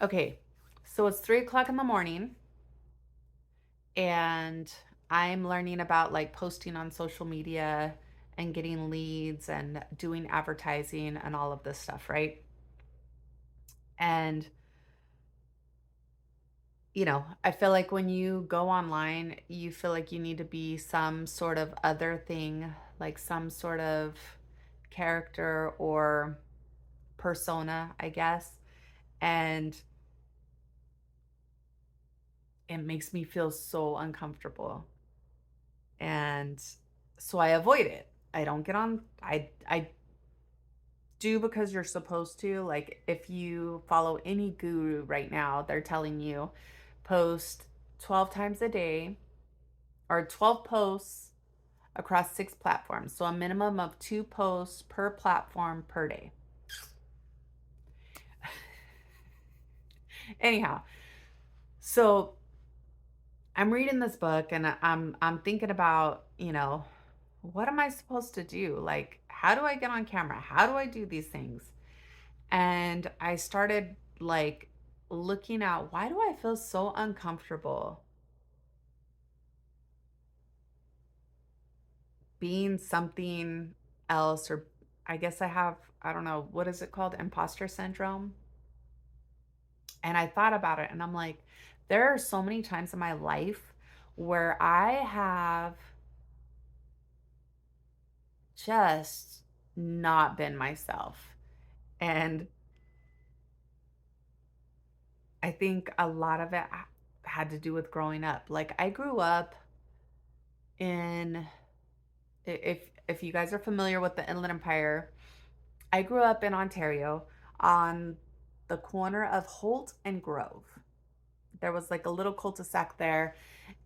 Okay, so it's 3 o'clock in the morning, and I'm learning about like posting on social media and getting leads and doing advertising and all of this stuff, right? And, I feel like when you go online, you feel like you need to be some sort of other thing, like some sort of character or persona, I guess. And it makes me feel so uncomfortable. And so I avoid it. I don't get on I do because you're supposed to. Like if you follow any guru right now, they're telling you post 12 times a day or 12 posts across 6 platforms. So a minimum of 2 posts per platform per day. Anyhow, so I'm reading this book and I'm thinking about, what am I supposed to do? Like, how do I get on camera? How do I do these things? And I started like looking at why do I feel so uncomfortable being something else? Or I guess I don't know, what is it called? Imposter syndrome. And I thought about it and I'm like, there are so many times in my life where I have just not been myself. And I think a lot of it had to do with growing up. Like I grew up in if you guys are familiar with the Inland Empire, I grew up in Ontario on the corner of Holt and Grove. There was like a little cul-de-sac there,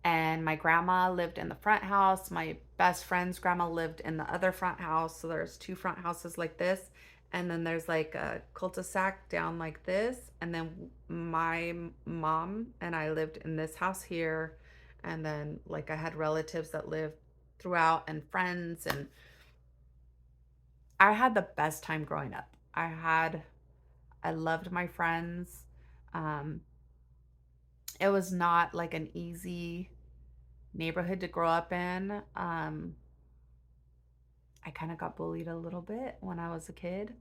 and my grandma lived in the front house. My best friend's grandma lived in the other front house. So there's two front houses like this, and then there's like a cul-de-sac down like this, and then my mom and I lived in this house here, and then like I had relatives that lived throughout and friends, and I had the best time growing up. I loved my friends. Um, it was not like an easy neighborhood to grow up in. I kind of got bullied a little bit when I was a kid,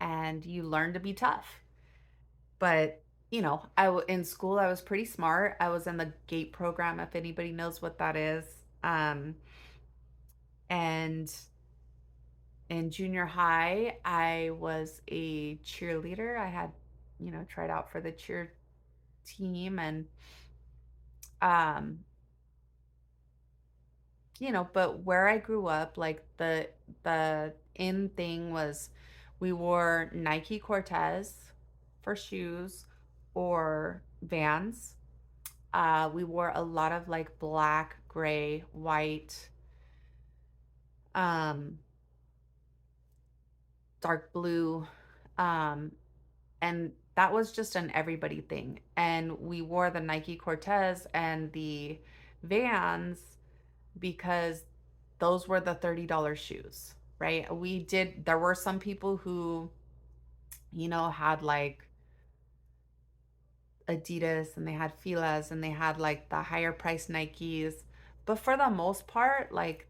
and you learn to be tough. But in school I was pretty smart. I was in the GATE program, if anybody knows what that is. And in junior high, I was a cheerleader. I had, tried out for the cheer team, and um but where I grew up, like the in thing was we wore Nike Cortez for shoes or Vans. We wore a lot of like black, gray, white, um dark blue, um and that was just an everybody thing. And we wore the Nike Cortez and the Vans because those were the $30 shoes, right? There were some people who, had like Adidas and they had Filas and they had like the higher price Nikes. But for the most part, like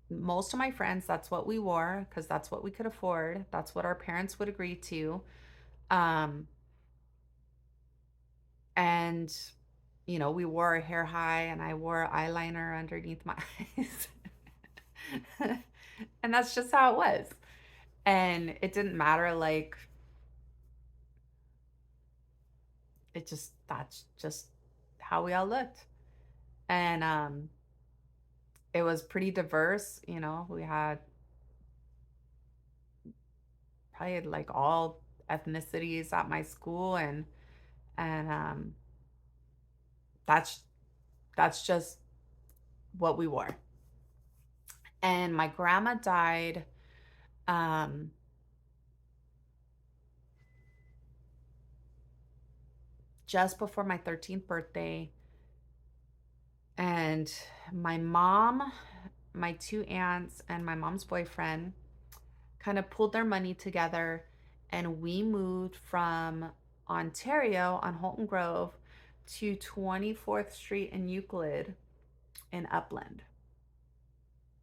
most of my friends, that's what we wore because that's what we could afford. That's what our parents would agree to. Um, and we wore our hair high and I wore eyeliner underneath my eyes. And that's just how it was. And it didn't matter, like, that's just how we all looked. And it was pretty diverse. We had probably like all ethnicities at my school, and that's just what we wore. And my grandma died um just before my 13th birthday. And my mom, my two aunts, and my mom's boyfriend kind of pulled their money together, and we moved from Ontario on Holton Grove to 24th Street in Euclid in Upland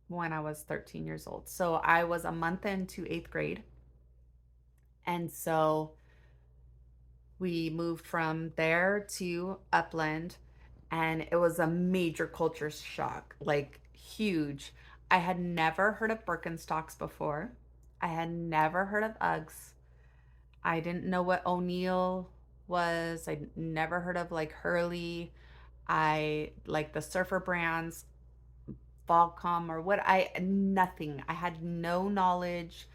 when I was 13 years old. So I was a month into eighth grade. And so we moved from there to Upland, and it was a major culture shock, like huge. I had never heard of Birkenstocks before. I had never heard of Uggs. I didn't know what O'Neill was. I never heard of like Hurley. I like the surfer brands, Volcom or what I nothing. I had no knowledge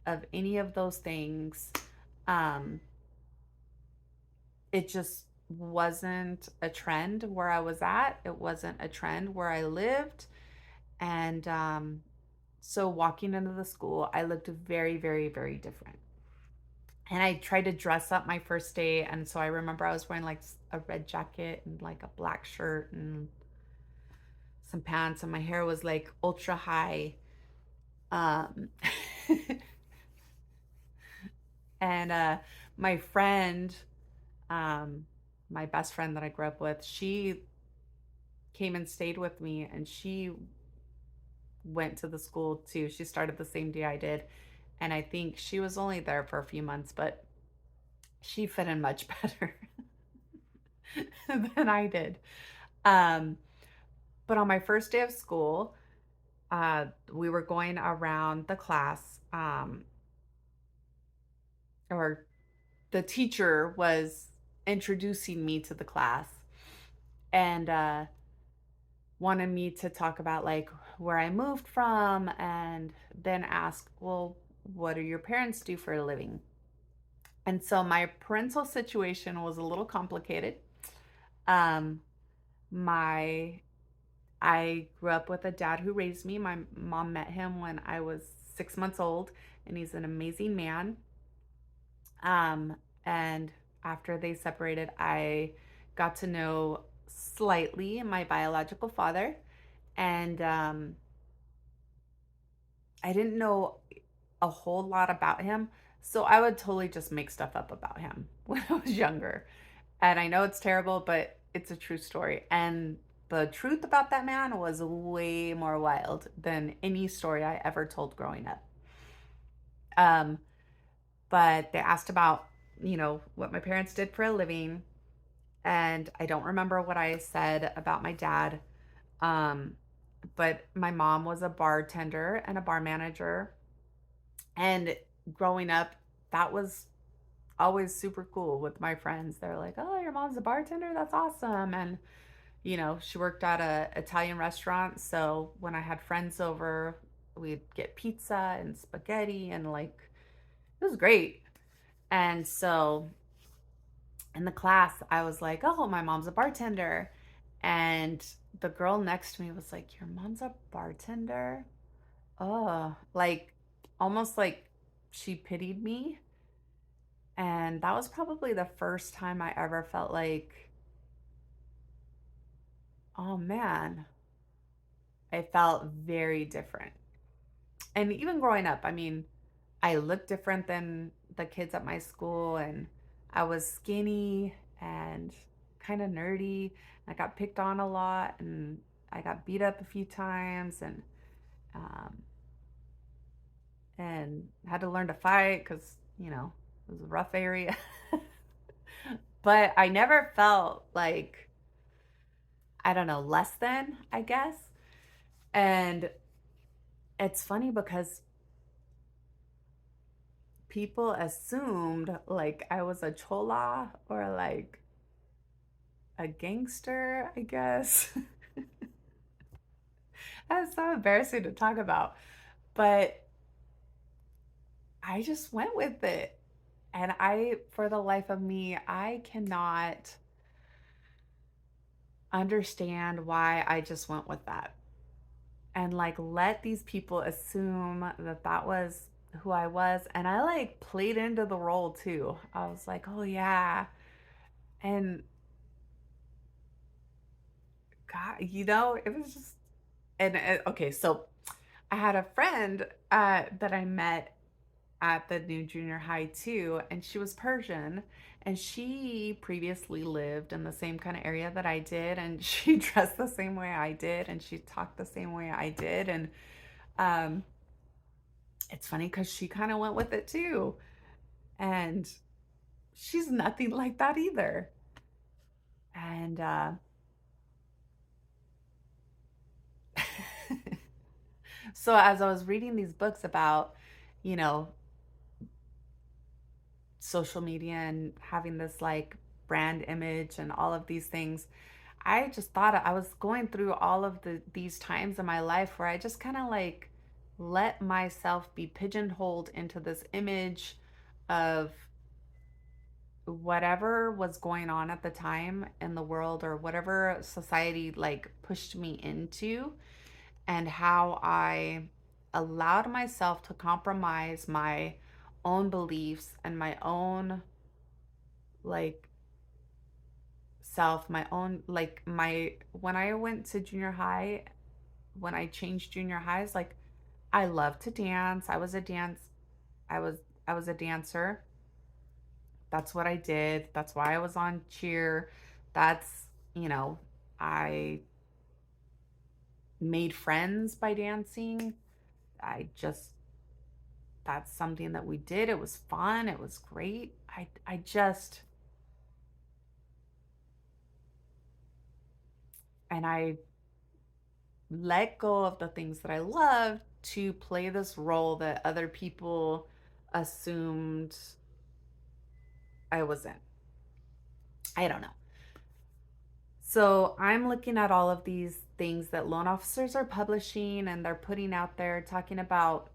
of any of those things. Um, it just wasn't a trend where I was at. It wasn't a trend where I lived. And so walking into the school, I looked very, very, very different. And I tried to dress up my first day. And so I remember I was wearing like a red jacket and like a black shirt and some pants, and my hair was like ultra high. Um, and my friend, um, my best friend that I grew up with, she came and stayed with me, and she went to the school too. She started the same day I did. And I think she was only there for a few months, but she fit in much better than I did. Um, but on my first day of school, we were going around the class, or the teacher was introducing me to the class, and wanted me to talk about like where I moved from, and then ask, well, what do your parents do for a living? And so my parental situation was a little complicated. Um, my I grew up with a dad who raised me. My mom met him when I was 6 months old, and he's an amazing man. Um, and after they separated, I got to know slightly my biological father, and I didn't know a whole lot about him. So I would totally just make stuff up about him when I was younger. And I know it's terrible, but it's a true story. And the truth about that man was way more wild than any story I ever told growing up. Um, but they asked about, what my parents did for a living. And I don't remember what I said about my dad. Um, but my mom was a bartender and a bar manager. And growing up, that was always super cool with my friends. They're like, "Oh, your mom's a bartender? That's awesome." And she worked at a Italian restaurant, so when I had friends over, we'd get pizza and spaghetti, and like it was great. And so in the class, I was like, "Oh, my mom's a bartender." And the girl next to me was like, "Your mom's a bartender?" Oh, like almost like she pitied me. And that was probably the first time I ever felt like, oh man, I felt very different. And even growing up, I mean, I looked different than the kids at my school, and I was skinny and kind of nerdy. I got picked on a lot, and I got beat up a few times, um, and had to learn to fight because, it was a rough area. But I never felt like, I don't know, less than, I guess. And it's funny because people assumed like I was a chola or like a gangster, I guess. That's so embarrassing to talk about. But I just went with it. And for the life of me, I cannot understand why I just went with that. And like let these people assume that that was who I was. And I like played into the role too. I was like, oh yeah. And God, it was just, and okay, so I had a friend that I met, at the new junior high too, and she was Persian, and she previously lived in the same kind of area that I did, and she dressed the same way I did, and she talked the same way I did, and um, it's funny because she kind of went with it too, and she's nothing like that either. And so as I was reading these books about, you know, social media and having this like brand image and all of these things, I just thought I was going through all of these times in my life where I just kind of like let myself be pigeonholed into this image of whatever was going on at the time in the world or whatever society like pushed me into, and how I allowed myself to compromise my own beliefs and my own like self, my own like my when I went to junior high, when I changed junior highs, like I loved to dance. I was I was a dancer. That's what I did. That's why I was on cheer. That's, you know, I made friends by dancing. I just That's something that we did. It was fun. It was great. I just and I let go of the things that I loved to play this role that other people assumed I was in. I don't know. So I'm looking at all of these things that loan officers are publishing and they're putting out there talking about,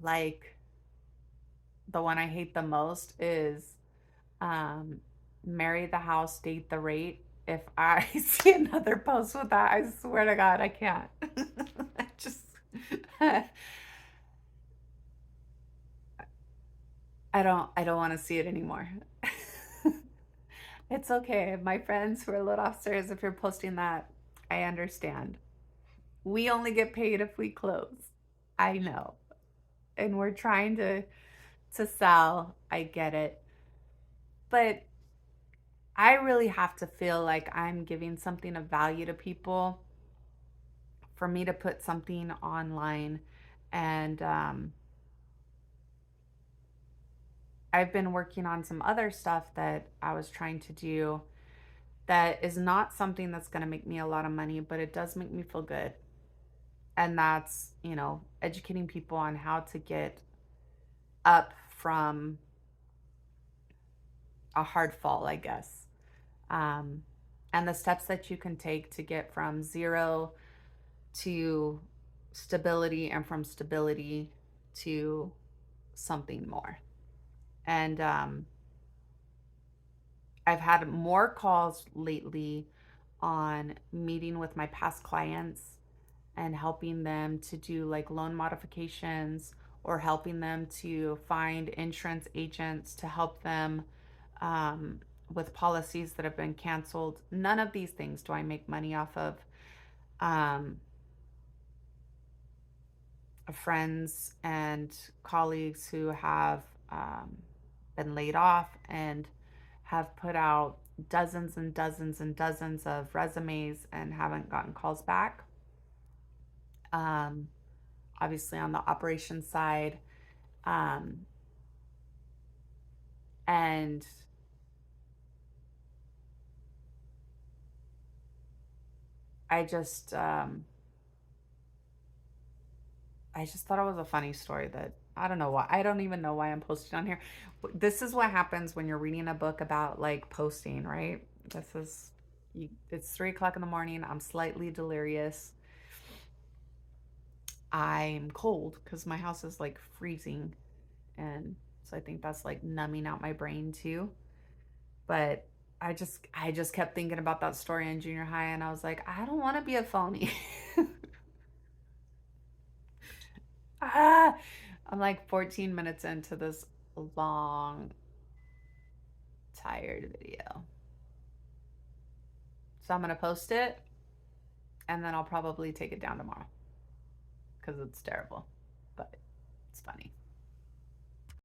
like, the one I hate the most is um, marry the house, date the rate. If I see another post with that, I swear to God, I can't. I just, I don't want to see it anymore. It's okay. My friends who are lit officers, if you're posting that, I understand. We only get paid if we close. I know. And we're trying to sell. I get it. But I really have to feel like I'm giving something of value to people for me to put something online. And I've been working on some other stuff that I was trying to do that is not something that's going to make me a lot of money, but it does make me feel good. And that's, you know, educating people on how to get up from a hard fall, I guess. Um, and the steps that you can take to get from zero to stability and from stability to something more. And I've had more calls lately on meeting with my past clients and helping them to do like loan modifications or helping them to find insurance agents to help them um, with policies that have been canceled. None of these things do I make money off of. Um, Friends and colleagues who have um, been laid off and have put out dozens and dozens and dozens of resumes and haven't gotten calls back. Um, Obviously, on the operations side. Um, and I just, I just thought it was a funny story that I don't know why. I don't even know why I'm posting on here. This is what happens when you're reading a book about like posting, right? This is, it's 3 o'clock in the morning. I'm slightly delirious. I'm cold because my house is like freezing. And so I think that's like numbing out my brain too. But I just kept thinking about that story in junior high and I was like, I don't want to be a phony. ah, I'm like 14 minutes into this long, tired video. So I'm going to post it and then I'll probably take it down tomorrow because it's terrible, but it's funny.